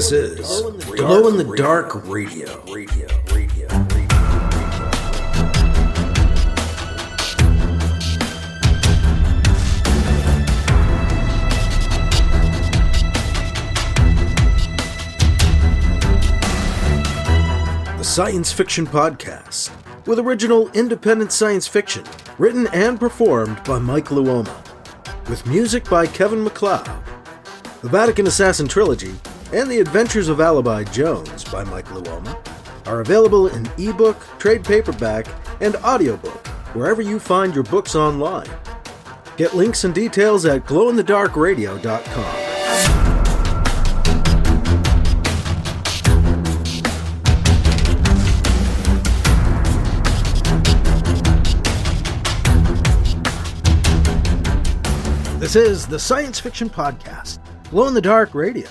This is Glow in the Dark Radio. The science fiction podcast, with original independent science fiction, written and performed by Mike Luoma, with music by Kevin MacLeod. The Vatican Assassin Trilogy and The Adventures of Alibi Jones by Mike Luoma are available in ebook, trade paperback, and audiobook wherever you find your books online. Get links and details at glowinthedarkradio.com. This is the Science Fiction Podcast, Glow in the Dark Radio.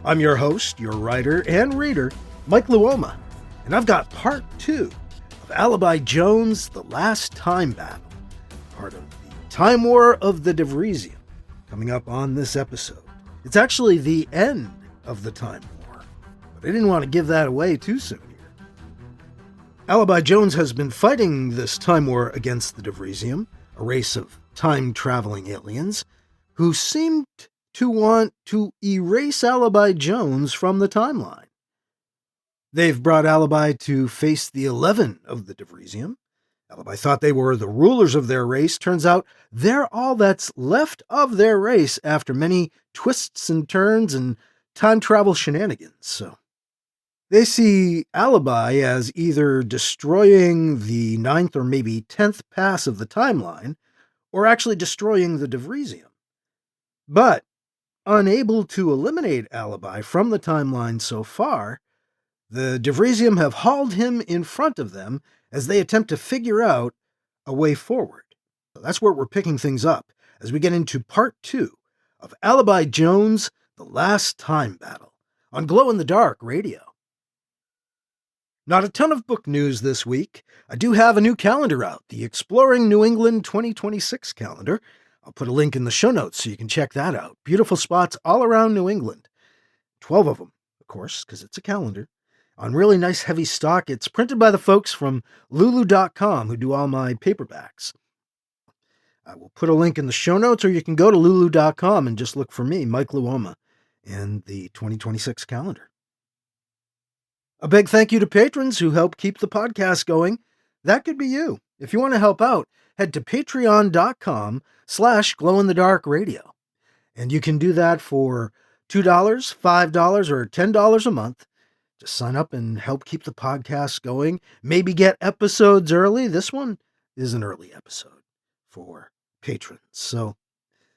I'm your host, your writer and reader, Mike Luoma, and I've got part 2 of Alibi Jones, The Last Time Battle, part of the Time War of the Devrizium, coming up on this episode. It's actually the end of the Time War, but I didn't want to give that away too soon here. Alibi Jones has been fighting this Time War against the Devrizium, a race of time-traveling aliens, who seemed to want to erase Alibi Jones from the timeline. They've brought Alibi to face the 11 of the Devrizium. Alibi thought they were the rulers of their race. Turns out they're all that's left of their race after many twists and turns and time travel shenanigans. So they see Alibi as either destroying the 9th or maybe 10th pass of the timeline, or actually destroying the Devrizium. But unable to eliminate Alibi from the timeline so far, the Devrizium have hauled him in front of them as they attempt to figure out a way forward. So that's where we're picking things up as we get into part 2 of Alibi Jones, The Last Time Battle on Glow in the Dark Radio. Not a ton of book news this week. I do have a new calendar out, the Exploring New England 2026 calendar. I'll put a link in the show notes so you can check that out. Beautiful spots all around New England. 12 of them, of course, because it's a calendar. On really nice heavy stock. It's printed by the folks from Lulu.com who do all my paperbacks. I will put a link in the show notes, or you can go to Lulu.com and just look for me, Mike Luoma, and the 2026 calendar. A big thank you to patrons who help keep the podcast going. That could be you. If you want to help out, head to patreon.com/glowinthedarkradio. And you can do that for $2, $5, or $10 a month. Just sign up and help keep the podcast going. Maybe get episodes early. This one is an early episode for patrons. So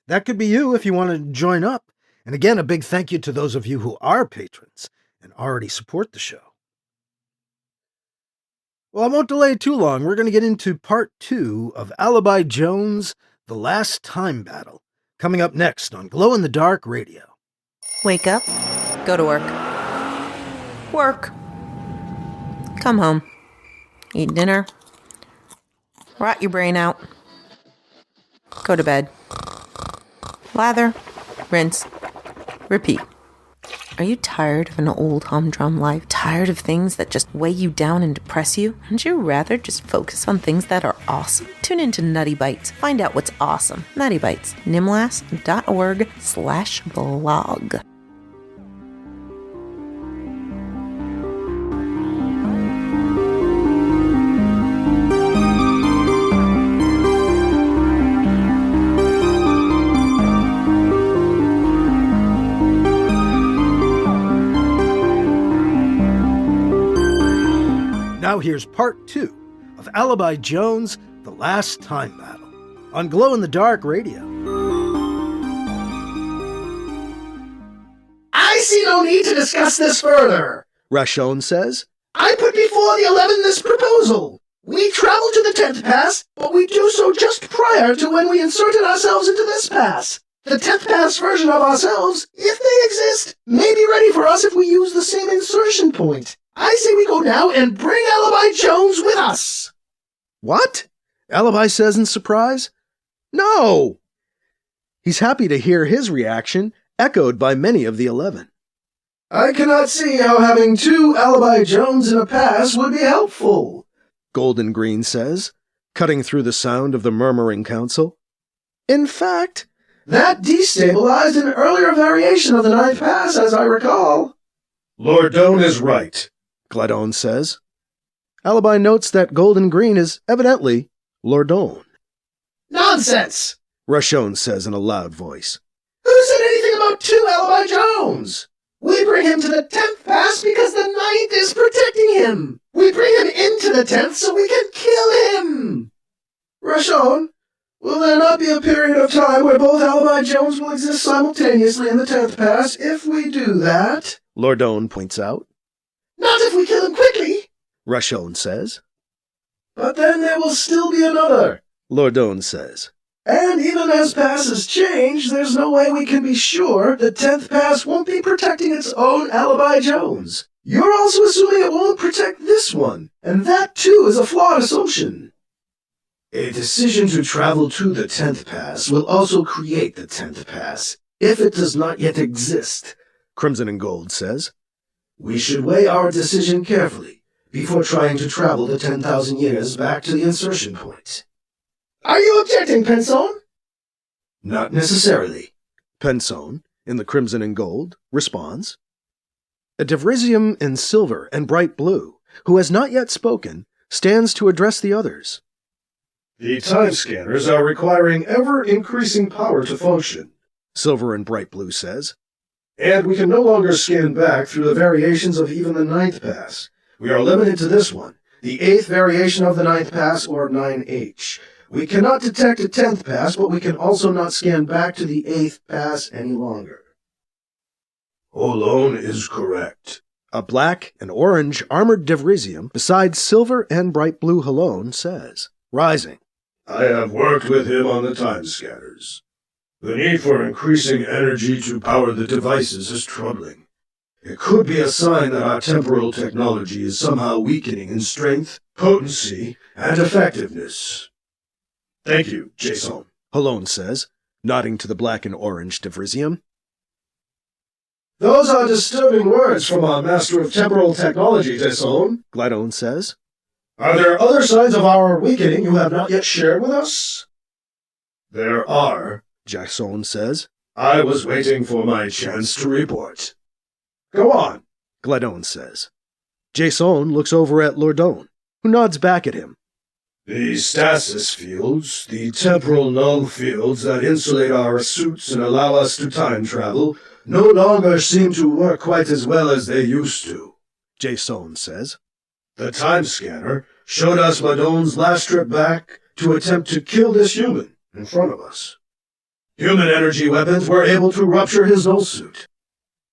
that could be you if you want to join up. And again, a big thank you to those of you who are patrons and already support the show. Well, I won't delay too long. We're going to get into part 2 of Alibi Jones, The Last Time Battle, coming up next on Glow in the Dark Radio. Wake up, go to work. Work. Come home. Eat dinner. Rot your brain out. Go to bed. Lather. Rinse. Repeat. Are you tired of an old humdrum life? Tired of things that just weigh you down and depress you? Wouldn't you rather just focus on things that are awesome? Tune into Nutty Bites. Find out what's awesome. Nutty Bites. nimlas.org/blog. Now here's part 2 of Alibi Jones, The Last Time Battle on Glow in the Dark Radio. I see no need to discuss this further, Rashon says. I put before the 11 this proposal. We travel to the 10th pass, but we do so just prior to when we inserted ourselves into this pass. The 10th pass version of ourselves, if they exist, may be ready for us if we use the same insertion point. I say we go now and bring Alibi Jones with us. What? Alibi says in surprise. No! He's happy to hear his reaction echoed by many of the 11. I cannot see how having two Alibi Jones in a pass would be helpful, Golden Green says, cutting through the sound of the murmuring council. In fact, that destabilized an earlier variation of the ninth pass, as I recall. Lordone is right, Gladone says. Alibi notes that Golden Green is evidently Lordone. Nonsense, Rashone says in a loud voice. Who said anything about two Alibi Jones? We bring him to the 10th pass because the 9th is protecting him. We bring him into the 10th so we can kill him. Rashone, will there not be a period of time where both Alibi Jones will exist simultaneously in the 10th pass if we do that? Lordone points out. Not if we kill him quickly, Rashone says. But then there will still be another, Lordone says. And even as passes change, there's no way we can be sure the 10th pass won't be protecting its own Alibi Jones. You're also assuming it won't protect this one, and that too is a flawed assumption. A decision to travel to the 10th pass will also create the 10th pass, if it does not yet exist, Crimson and Gold says. We should weigh our decision carefully before trying to travel the 10,000 years back to the insertion point. Are you objecting, Pensone? Not necessarily, Pensone, in the Crimson and Gold, responds. A Devrizium in silver and bright blue, who has not yet spoken, stands to address the others. The time scanners are requiring ever-increasing power to function, Silver and bright blue says. and we can no longer scan back through the variations of even the 9th pass. We are limited to this one, the 8th variation of the 9th pass, or 9H. We cannot detect a 10th pass, but we can also not scan back to the 8th pass any longer. Olone is correct. A black and orange armored Devrizium beside silver and bright blue Halone says, rising. I have worked with him on the time scanners. The need for increasing energy to power the devices is troubling. It could be a sign that our temporal technology is somehow weakening in strength, potency, and effectiveness. Thank you, Jason, Halone says, nodding to the black and orange Devrizium. Those are disturbing words from our master of temporal technology, Jason. Gladone says. Are there other signs of our weakening you have not yet shared with us? There are, Jason says. I was waiting for my chance to report. Go on, Gladone says. Jason looks over at Lordone, who nods back at him. The stasis fields, the temporal null fields that insulate our suits and allow us to time travel, no longer seem to work quite as well as they used to, Jason says. The time scanner showed us Madone's last trip back to attempt to kill this human in front of us. Human energy weapons were able to rupture his null suit.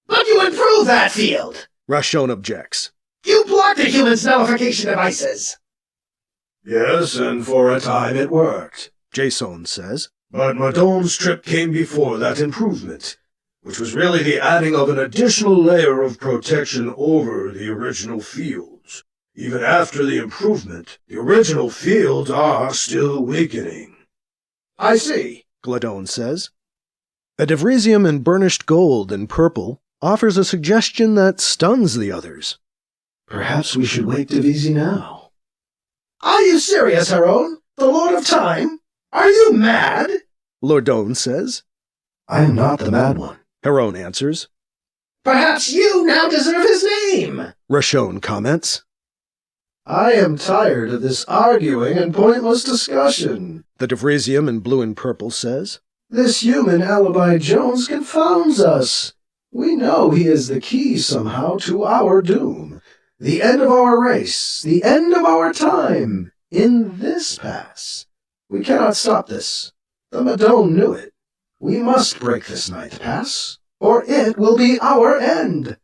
But you improved that field! Rashone objects. You blocked the human's nullification devices! Yes, and for a time it worked, Jason says. But Madone's trip came before that improvement, which was really the adding of an additional layer of protection over the original fields. Even after the improvement, the original fields are still weakening. I see, Gladone says. A Devrizium in burnished gold and purple offers a suggestion that stuns the others. Perhaps we should wake Devrizi now. Are you serious, Haron? The Lord of Time? Are you mad? Lordone says. I am not the mad one, Haron answers. Perhaps you now deserve his name, Rashone comments. I am tired of this arguing and pointless discussion, The Devrizium in blue and purple says. This human Alibi Jones confounds us. We know he is the key somehow to our doom. The end of our race, the end of our time, in this pass. We cannot stop this. The Madone knew it. We must break this 9th pass, or it will be our end.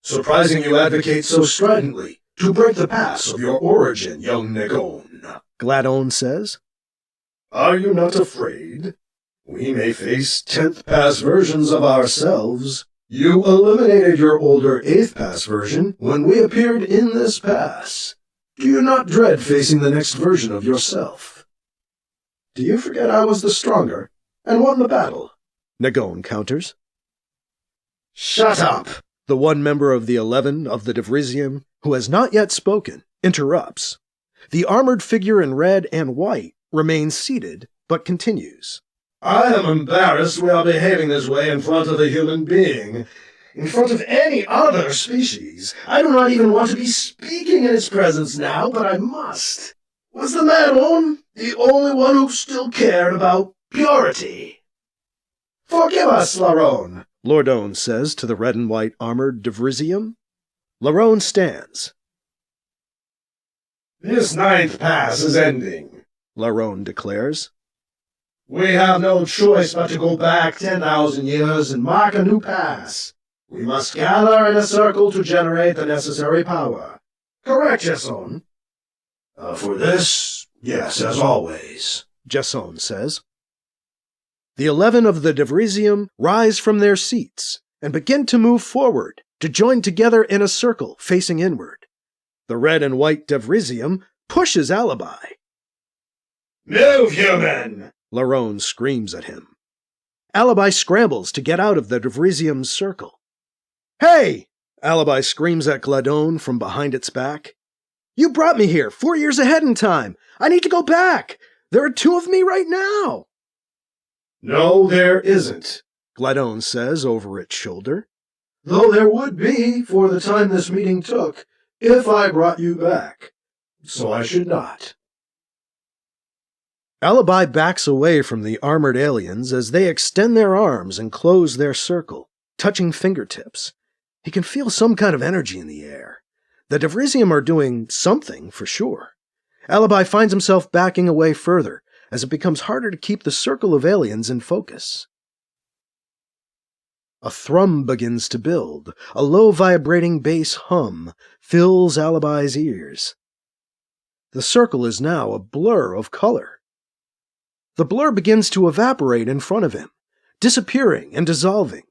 Surprising you advocate so stridently to break the pass of your origin, young Negone, Gladone says. Are you not afraid? We may face 10th pass versions of ourselves. You eliminated your older 8th pass version when we appeared in this pass. Do you not dread facing the next version of yourself? Do you forget I was the stronger and won the battle? Negone counters. Shut up, The one member of the 11 of the Devrizium, who has not yet spoken, interrupts. The armored figure in red and white remains seated, but continues. I am embarrassed we are behaving this way in front of a human being. In front of any other species. I do not even want to be speaking in its presence now, but I must. Was the man the only one who still cared about purity? Forgive us, Larone, Lordone says to the red and white armored Devrizium. Larone stands. This 9th pass is ending, Larone declares. We have no choice but to go back 10,000 years and mark a new pass. We must gather in a circle to generate the necessary power. Correct, Jesson? For this, yes, as always, Jesson says. The 11 of the Devrizium rise from their seats and begin to move forward, to join together in a circle facing inward. The red and white Devrizium pushes Alibi. Move, human! Larone screams at him. Alibi scrambles to get out of the Devrizium's circle. Hey! Alibi screams at Gladone from behind its back. You brought me here 4 years ahead in time. I need to go back. There are 2 of me right now. No, there isn't, Gladone says over its shoulder. Though there would be for the time this meeting took, if I brought you back. So I should not. Alibi backs away from the armored aliens as they extend their arms and close their circle, touching fingertips. He can feel some kind of energy in the air. The Devrizium are doing something, for sure. Alibi finds himself backing away further, as it becomes harder to keep the circle of aliens in focus. A thrum begins to build. A low vibrating bass hum fills Alibi's ears. The circle is now a blur of color. The blur begins to evaporate in front of him, disappearing and dissolving.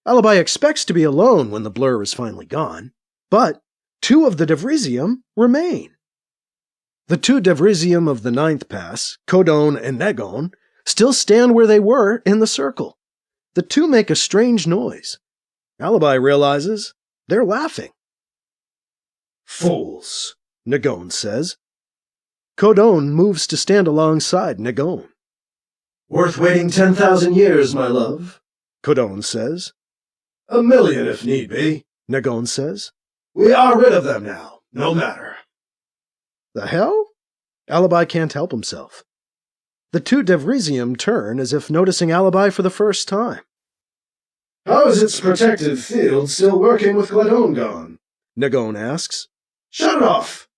Alibi expects to be alone when the blur is finally gone, but 2 of the Devrizium remain. The 2 Devrizium of the 9th pass, Codone and Negon, still stand where they were in the circle. The 2 make a strange noise. Alibi realizes they're laughing. Fools, Negon says. Codone moves to stand alongside Negon. Worth waiting 10,000 years, my love, Codone says. 1,000,000 if need be, Negon says. We are rid of them now, no matter. The hell? Alibi can't help himself. The 2 Devrizium turn as if noticing Alibi for the first time. How is its protective field still working with Gladone gone? Negon asks. Shut it off!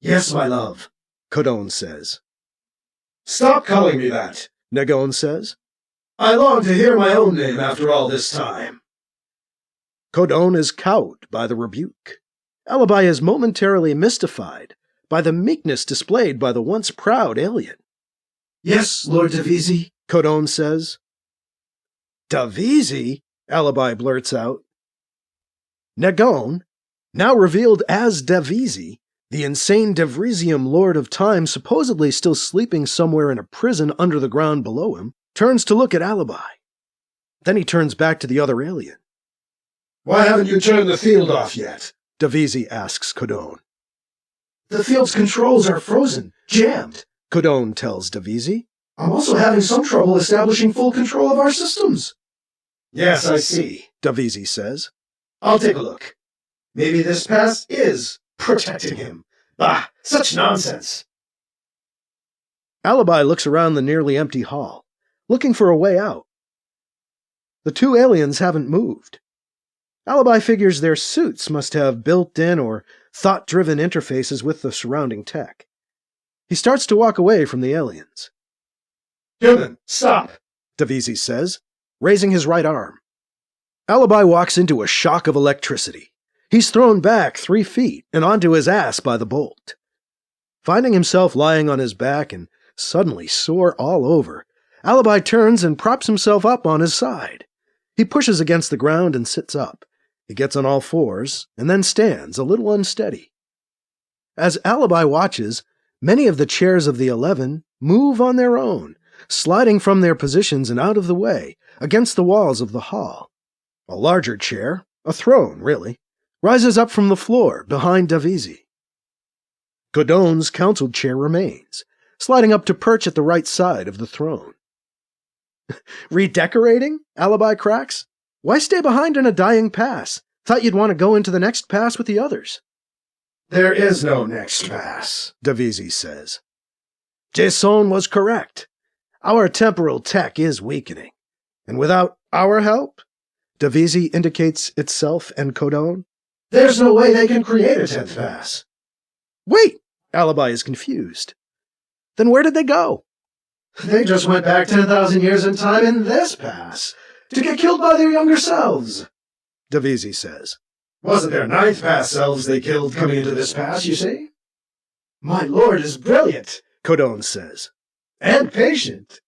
Yes, my love, Codone says. Stop calling me that, Negon says. I long to hear my own name after all this time. Codone is cowed by the rebuke. Alibi is momentarily mystified by the meekness displayed by the once proud alien. Yes, Lord Devrizi, Codone says. Devrizi? Alibi blurts out. Negon, now revealed as Devrizi, the insane Devrizium Lord of Time supposedly still sleeping somewhere in a prison under the ground below him, turns to look at Alibi. Then he turns back to the other alien. Why haven't you turned the field off yet? Devrizi asks Codone. The field's controls are frozen, jammed. Codone tells Devrizi. I'm also having some trouble establishing full control of our systems. Yes, I see, Devrizi says. I'll take a look. Maybe this pass is protecting him. Bah, such nonsense. Alibi looks around the nearly empty hall, looking for a way out. The 2 aliens haven't moved. Alibi figures their suits must have built-in or thought-driven interfaces with the surrounding tech. He starts to walk away from the aliens. Human, stop, Devrizi says, raising his right arm. Alibi walks into a shock of electricity. He's thrown back 3 feet and onto his ass by the bolt. Finding himself lying on his back and suddenly sore all over, Alibi turns and props himself up on his side. He pushes against the ground and sits up. He gets on all fours and then stands, a little unsteady. As Alibi watches, many of the chairs of the 11 move on their own, sliding from their positions and out of the way, against the walls of the hall. A larger chair, a throne, really, rises up from the floor behind Devrizium. Godon's council chair remains, sliding up to perch at the right side of the throne. Redecorating? Alibi cracks. Why stay behind in a dying pass? Thought you'd want to go into the next pass with the others. There is no next pass, Devrizium says. Jason was correct. Our temporal tech is weakening. And without our help, Devrizium indicates itself and Godon. There's no way they can create a 10th pass. Wait! Alibi is confused. Then where did they go? They just went back 10,000 years in time in this pass to get killed by their younger selves, Devrizium says. Wasn't their 9th pass selves they killed coming into this pass, you see? My lord is brilliant, Godon says. And patient.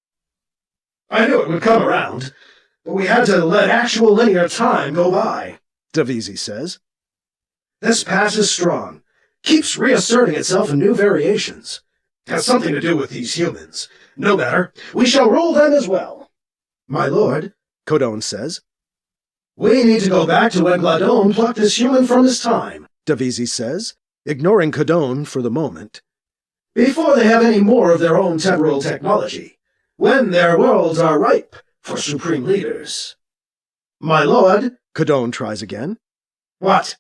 I knew it would come around, but we had to let actual linear time go by, Devrizium says. This pass is strong, keeps reasserting itself in new variations. Has something to do with these humans. No matter, we shall roll them as well. My lord, Godon says. We need to go back to when Gladone plucked this human from his time, Devrizium says, ignoring Godon for the moment. Before they have any more of their own temporal technology, when their worlds are ripe for supreme leaders. My lord, Godon tries again. What?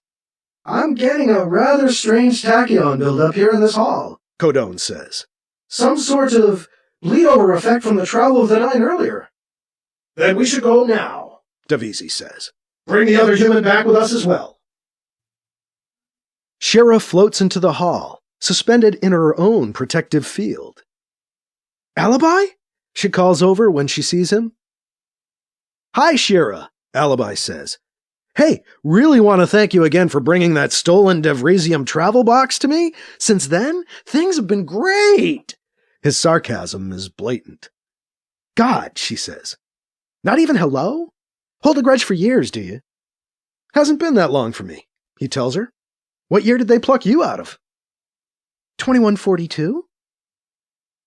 I'm getting a rather strange tachyon build-up here in this hall, Godon says. Some sort of bleed-over effect from the travel of the 9 earlier. Then we should go now, Devrizium says. Bring the other human back with us as well. Shira floats into the hall, suspended in her own protective field. Alibi? She calls over when she sees him. Hi, Shira, Alibi says. Hey, really want to thank you again for bringing that stolen Devrizium travel box to me. Since then, things have been great. His sarcasm is blatant. God, she says. Not even hello? Hold a grudge for years, do you? Hasn't been that long for me, he tells her. What year did they pluck you out of? 2142?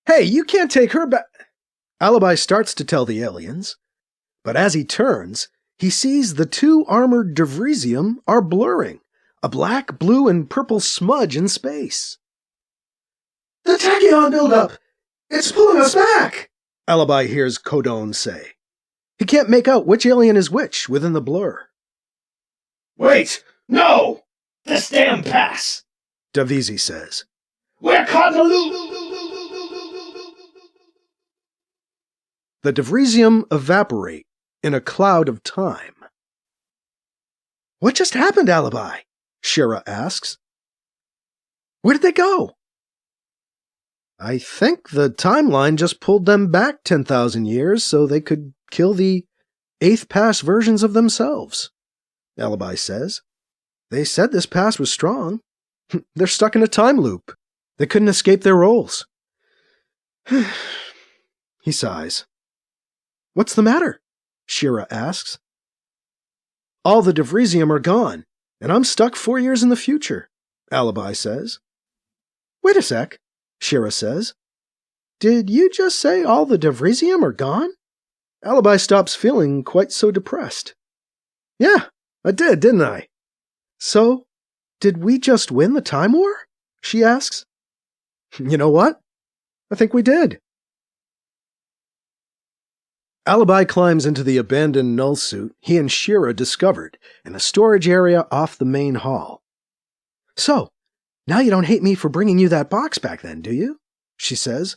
Hey, you can't take her back. Alibi starts to tell the aliens, but as he turns, he sees the 2 armored Devrizium are blurring, a black, blue, and purple smudge in space. The tachyon buildup! It's pulling us back! Alibi hears Godon say. He can't make out which alien is which within the blur. Wait! No! This damn pass! Devrizium says. We're caught in a loop! The Devrizium evaporate in a cloud of time. What just happened, Alibi? Shira asks. Where did they go? I think the timeline just pulled them back 10,000 years so they could kill the 8th pass versions of themselves, Alibi says. They said this pass was strong. They're stuck in a time loop. They couldn't escape their roles. He sighs. What's the matter? Shira asks. All the Devrizium are gone, and I'm stuck 4 years in the future, Alibi says. Wait a sec, Shira says. Did you just say all the Devrizium are gone? Alibi stops feeling quite so depressed. Yeah, I did, didn't I? So, did we just win the Time War? She asks. You know what? I think we did. Alibi climbs into the abandoned null suit he and Shira discovered in a storage area off the main hall. So, now you don't hate me for bringing you that box back then, do you? She says.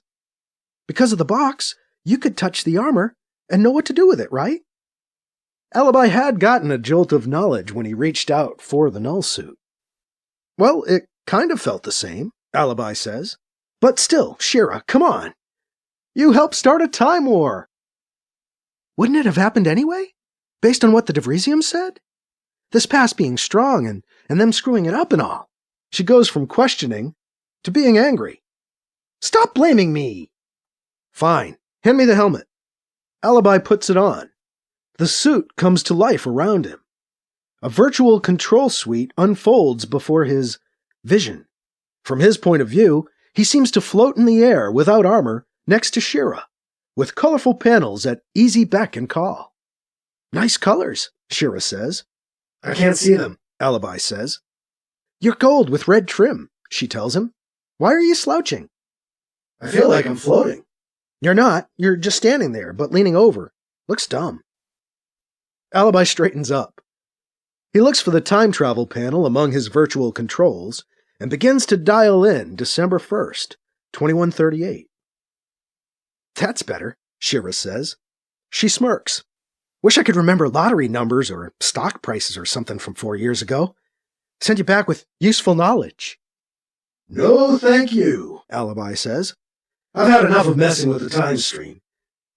Because of the box, you could touch the armor and know what to do with it, right? Alibi had gotten a jolt of knowledge when he reached out for the null suit. Well, it kind of felt the same, Alibi says. But still, Shira, come on. You helped start a time war. Wouldn't it have happened anyway? Based on what the Devrizium said? This pass being strong and them screwing it up and all. She goes from questioning to being angry. Stop blaming me! Fine, hand me the helmet. Alibi puts it on. The suit comes to life around him. A virtual control suite unfolds before his vision. From his point of view, he seems to float in the air without armor next to Shira, with colorful panels at easy beck and call. Nice colors, Shira says. I can't see them, Alibi says. You're gold with red trim, she tells him. Why are you slouching? I feel like I'm floating. You're not. You're just standing there, but leaning over. Looks dumb. Alibi straightens up. He looks for the time travel panel among his virtual controls and begins to dial in December 1st, 2138. That's better, Shira says. She smirks. Wish I could remember lottery numbers or stock prices or something from 4 years ago. Send you back with useful knowledge. No, thank you, Alibi says. I've had enough of messing with the time stream.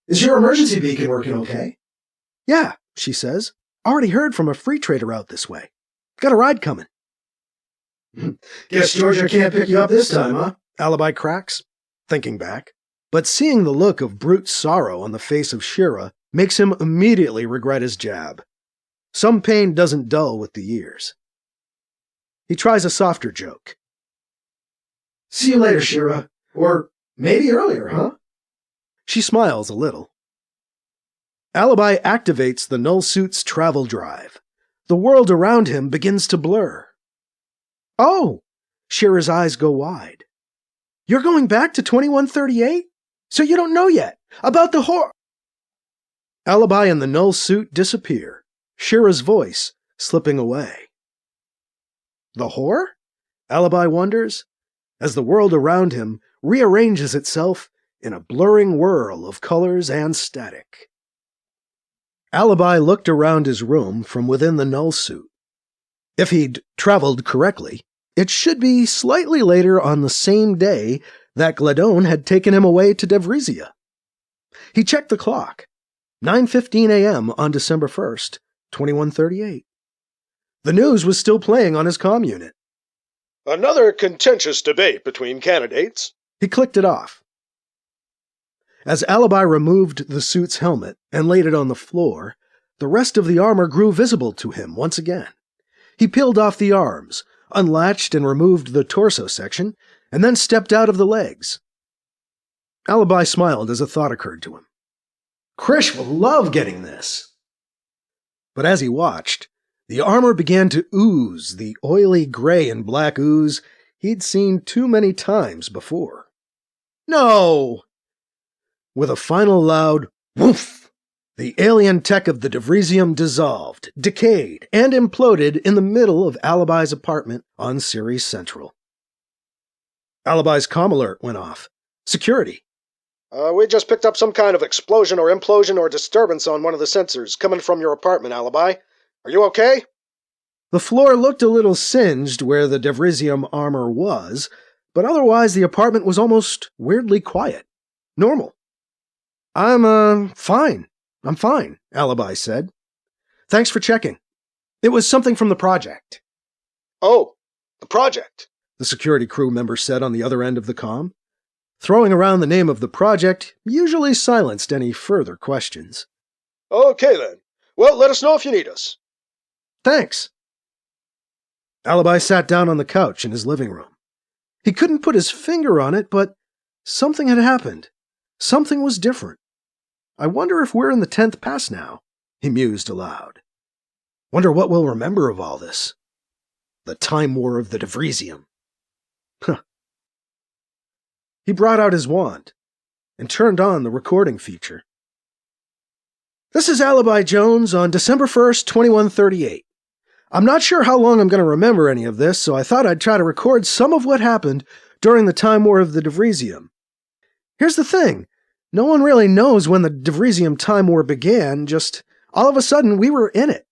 Is your emergency beacon working okay? Yeah, she says. Already heard from a free trader out this way. Got a ride coming. Guess Georgia can't pick you up this time, huh? Alibi cracks, thinking back. But seeing the look of brute sorrow on the face of Shira makes him immediately regret his jab. Some pain doesn't dull with the years. He tries a softer joke. See you later, Shira. Or maybe earlier, huh? She smiles a little. Alibi activates the null suit's travel drive. The world around him begins to blur. Oh! Shira's eyes go wide. You're going back to 2138? So you don't know yet about the horror. Alibi and the null suit disappear, Shira's voice slipping away. The horror? Alibi wonders, as the world around him rearranges itself in a blurring whirl of colors and static. Alibi looked around his room from within the null suit. If he'd traveled correctly, it should be slightly later on the same day that Gladone had taken him away to Devrizium. He checked the clock. 9:15 a.m. on December 1st, 2138. The news was still playing on his comm unit. Another contentious debate between candidates. He clicked it off. As Alibi removed the suit's helmet and laid it on the floor, the rest of the armor grew visible to him once again. He peeled off the arms, unlatched and removed the torso section, and then stepped out of the legs. Alibi smiled as a thought occurred to him. Krish will love getting this. But as he watched, the armor began to ooze the oily gray and black ooze he'd seen too many times before. No! With a final loud woof, the alien tech of the Devrizium dissolved, decayed, and imploded in the middle of Alibi's apartment on Ceres Central. Alibi's comm alert went off. Security. We just picked up some kind of explosion or implosion or disturbance on one of the sensors coming from your apartment, Alibi. Are you okay? The floor looked a little singed where the Devrizium armor was, but otherwise the apartment was almost weirdly quiet. Normal. I'm fine, Alibi said. Thanks for checking. It was something from the project. Oh, the project, the security crew member said on the other end of the comm. Throwing around the name of the project usually silenced any further questions. Okay then. Well, let us know if you need us. Thanks. Alibi sat down on the couch in his living room. He couldn't put his finger on it, but something had happened. Something was different. I wonder if we're in the 10th pass now, he mused aloud. Wonder what we'll remember of all this. The time war of the Devrizium. Huh. He brought out his wand and turned on the recording feature. This is Alibi Jones on December 1st, 2138. I'm not sure how long I'm going to remember any of this, so I thought I'd try to record some of what happened during the time war of the Devrizium. Here's the thing. No one really knows when the Devrizium time war began, just all of a sudden we were in it.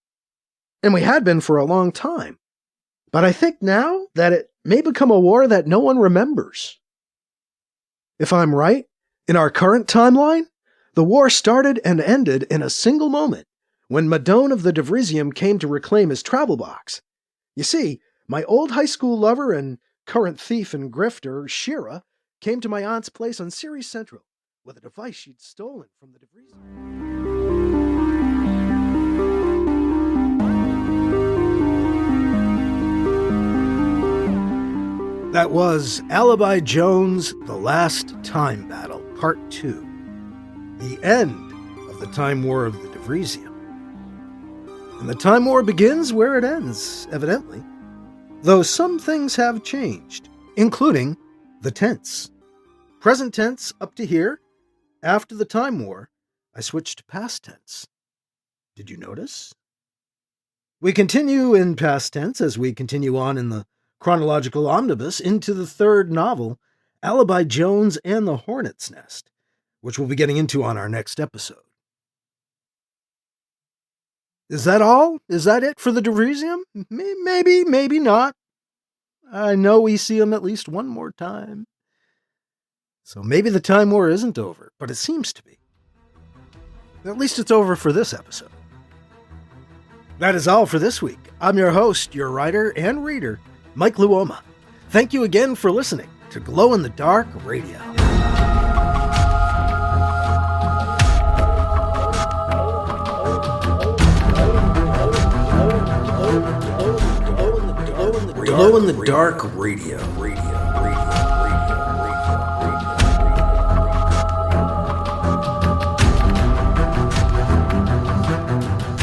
And we had been for a long time. But I think now that it may become a war that no one remembers. If I'm right, in our current timeline, the war started and ended in a single moment, when Madone of the Devrizium came to reclaim his travel box. You see, my old high school lover and current thief and grifter, Shira, came to my aunt's place on Ceres Central with a device she'd stolen from the Devrizium. That was Alibi Jones, The Last Time Battle, Part 2. The end of the Time War of the Devrizium. And the Time War begins where it ends, evidently. Though some things have changed, including the tense. Present tense up to here. After the Time War, I switched to past tense. Did you notice? We continue in past tense as we continue on in the Chronological Omnibus into the third novel, Alibi Jones and the Hornet's Nest, which we'll be getting into on our next episode. Is that all? Is that it for the Devrizium? Maybe, maybe not. I know we see him at least one more time. So maybe the Time War isn't over, but it seems to be. At least it's over for this episode. That is all for this week. I'm your host, your writer and reader, Mike Luoma. Thank you again for listening to Glow in the Dark Radio. Glow in the Dark Radio.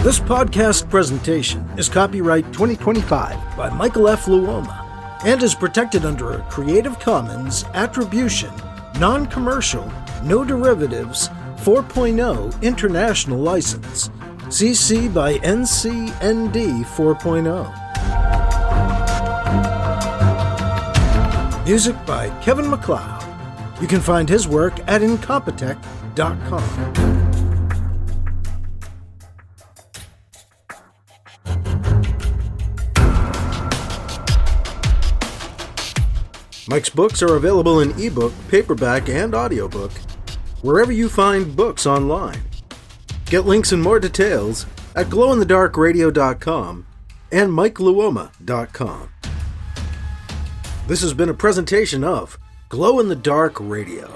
This podcast presentation is copyright 2025 by Michael F. Luoma and is protected under a Creative Commons Attribution, Non-Commercial, No Derivatives 4.0 International License, CC by NCND 4.0. Music by Kevin MacLeod. You can find his work at Incompetech.com. Mike's books are available in ebook, paperback, and audiobook, wherever you find books online. Get links and more details at glowinthedarkradio.com and mikeluoma.com. This has been a presentation of Glow in the Dark Radio.